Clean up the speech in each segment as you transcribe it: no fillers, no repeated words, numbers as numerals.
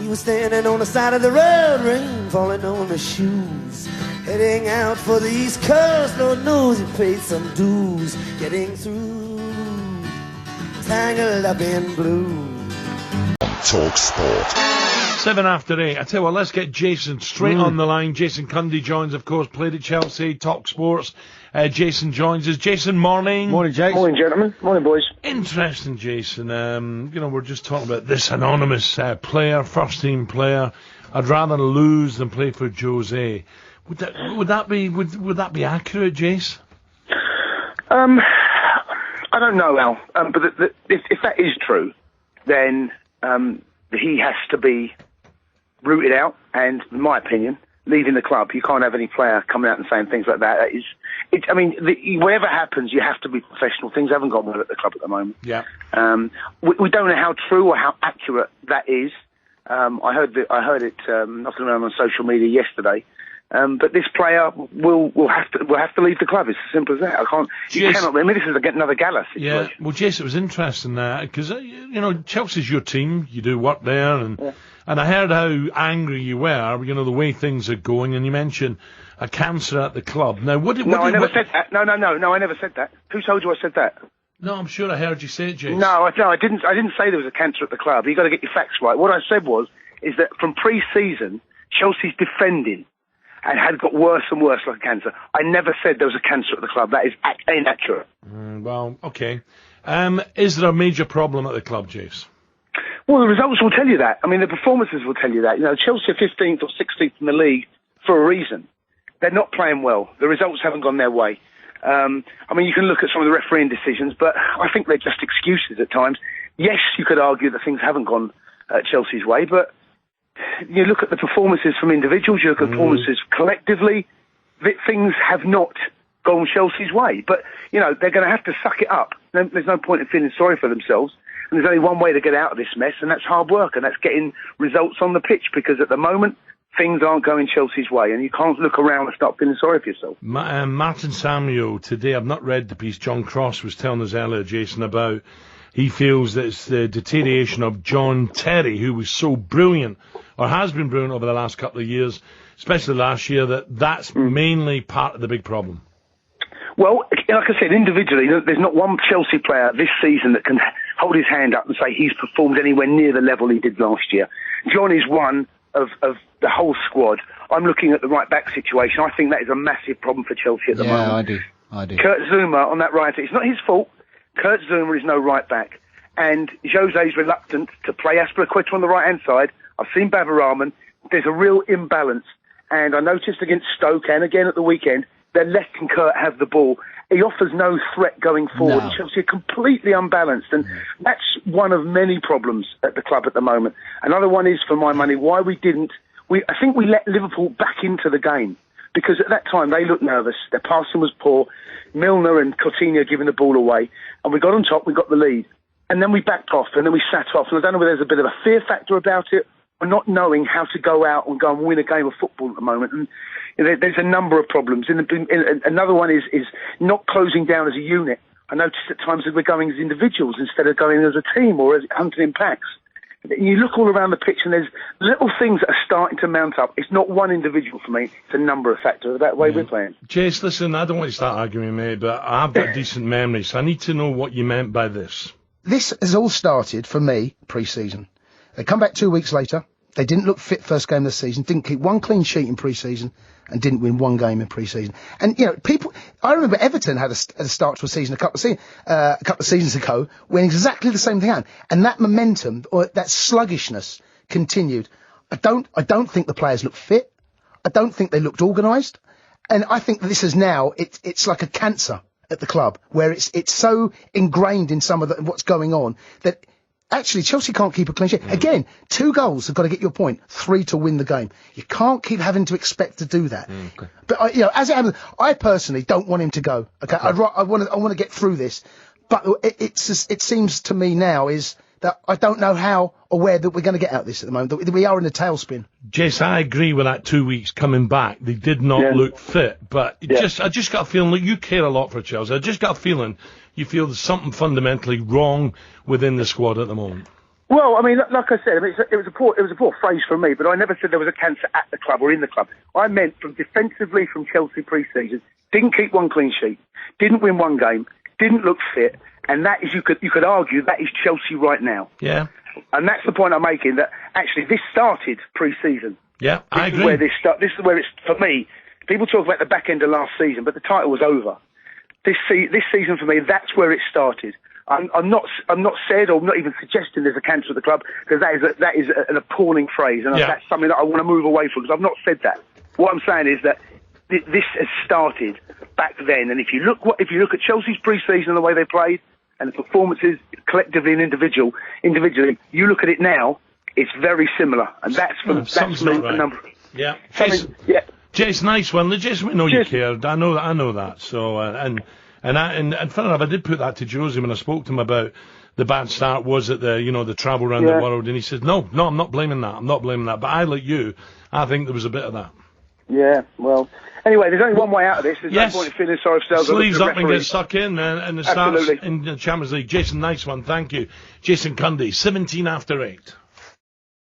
He was standing on the side of the road, rain falling on his shoes. Heading out for the East Coast, Lord knows he paid some dues. Getting through, tangled up in blue. Talk Sport. 7:08. I tell you what, let's get Jason straight on the line. Jason Cundy joins, of course, played at Chelsea, talk sports. Jason joins us. Jason, morning. Morning, Jason. Morning, gentlemen. Morning, boys. Interesting, Jason. We're just talking about this anonymous player, first team player. I'd rather lose than play for Jose. Would that be accurate, Jace? I don't know, Al. But if that is true, then he has to be rooted out. And in my opinion, leaving the club, you can't have any player coming out and saying things like that. Whatever happens, you have to be professional. Things haven't gone well at the club at the moment. Yeah. We don't know how true or how accurate that is. I heard it knocking around on social media yesterday. But this player will have to leave the club. It's as simple as that. You cannot. I mean, this is another Gala situation. Yeah. Well, Jason, it was interesting because Chelsea's your team. You do work there, and I heard how angry you were. The way things are going, and you mentioned a cancer at the club. Now, I never said that. No, I never said that. Who told you I said that? No, I'm sure I heard you say it, Jason. No, I didn't say there was a cancer at the club. You've got to get your facts right. What I said is that from pre-season, Chelsea's defending and had got worse and worse like a cancer. I never said there was a cancer at the club. That is inaccurate. Well, okay. Is there a major problem at the club, Jace? Well, the results will tell you that. I mean, the performances will tell you that. Chelsea are 15th or 16th in the league for a reason. They're not playing well. The results haven't gone their way. You can look at some of the refereeing decisions, but I think they're just excuses at times. Yes, you could argue that things haven't gone Chelsea's way, but you look at the performances from individuals, you look at performances collectively, things have not gone Chelsea's way. But, they're going to have to suck it up. There's no point in feeling sorry for themselves. And there's only one way to get out of this mess, and that's hard work, and that's getting results on the pitch, because at the moment, things aren't going Chelsea's way, and you can't look around and start feeling sorry for yourself. Martin Samuel, today, I've not read the piece John Cross was telling us earlier, Jason, about he feels that it's the deterioration of John Terry, who was so brilliant, or has been brilliant over the last couple of years, especially last year, that's mainly part of the big problem. Well, like I said, individually, there's not one Chelsea player this season that can hold his hand up and say he's performed anywhere near the level he did last year. John is one of the whole squad. I'm looking at the right-back situation. I think that is a massive problem for Chelsea at the moment. Yeah, I do. Kurt Zouma on that right. It's not his fault. Kurt Zouma is no right-back. And Jose's reluctant to play Aspilicueta on the right-hand side. I've seen Bavarahman. There's a real imbalance. And I noticed against Stoke and again at the weekend, they're letting Kurt have the ball. He offers no threat going forward. No. Chelsea are completely unbalanced, and that's one of many problems at the club at the moment. Another one is, for my money, why I think we let Liverpool back into the game, because at that time they looked nervous. Their passing was poor. Milner and Coutinho giving the ball away, and we got on top, we got the lead. And then we backed off, and then we sat off, and I don't know whether there's a bit of a fear factor about it, or not knowing how to go out and win a game of football at the moment. And there's a number of problems. Another one is not closing down as a unit. I noticed at times that we're going as individuals instead of going as a team or as hunting in packs. You look all around the pitch and there's little things that are starting to mount up. It's not one individual for me. It's a number of factors. That way we're playing. Jace, listen, I don't want to start arguing, mate, but I have got decent memory, so I need to know what you meant by this. This has all started, for me, pre-season. They come back 2 weeks later. They didn't look fit first game of the season, didn't keep one clean sheet in pre-season, and didn't win one game in pre-season. And, I remember Everton had a start to a season a couple of seasons ago when exactly the same thing happened. And that momentum, or that sluggishness, continued. I don't think the players look fit. I don't think they looked organised. And I think that this is now, it's like a cancer at the club, where it's so ingrained in some of what's going on that actually Chelsea can't keep a clean sheet. Again, 2 goals have got to get your point, 3 to win the game. You can't keep having to expect to do that. Okay. But as it happens, I personally don't want him to go. Okay, I want to get through this, but it seems to me now is that I don't know how or where that we're going to get out of this at the moment. That we are in a tailspin. Jess, I agree with that 2 weeks coming back. They did not look fit, but I just got a feeling that you care a lot for Chelsea. I just got a feeling you feel there's something fundamentally wrong within the squad at the moment. Well, I mean, like I said, I mean, it was a poor phrase from me, but I never said there was a cancer at the club or in the club. I meant from defensively from Chelsea pre-season, didn't keep one clean sheet, didn't win one game, didn't look fit, and that is you could argue that is Chelsea right now. Yeah. And that's the point I'm making. That actually this started pre-season. Yeah, I agree. This is where it's for me. People talk about the back end of last season, but the title was over. This season for me, that's where it started. I'm not said or not even suggesting there's a cancer at the club, because that is an appalling phrase, and that's something that I want to move away from, because I've not said that. What I'm saying is that this has started back then, and if you look at Chelsea's pre-season and the way they played and the performances collectively and individually, you look at it now, it's very similar, and that's for the number. Yeah. Jason, nice one. Jason, we know you cared. I know that. So and fair enough, I did put that to Josie when I spoke to him about the bad start was at the travel around the world, and he said no, I'm not blaming that. But I, like you, I think there was a bit of that. Yeah, well, anyway, there's only one way out of this. There's no point in feeling sorry for ourselves. Sleeves up and get stuck in, and it starts in the Champions League. Jason, nice one, thank you. Jason Cundy, 17 after 8.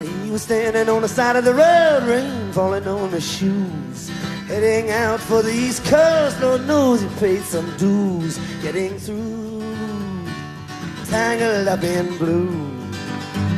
He was standing on the side of the road, rain falling on his shoes, heading out for the East Coast. Lord knows he paid some dues, getting through, tangled up in blue.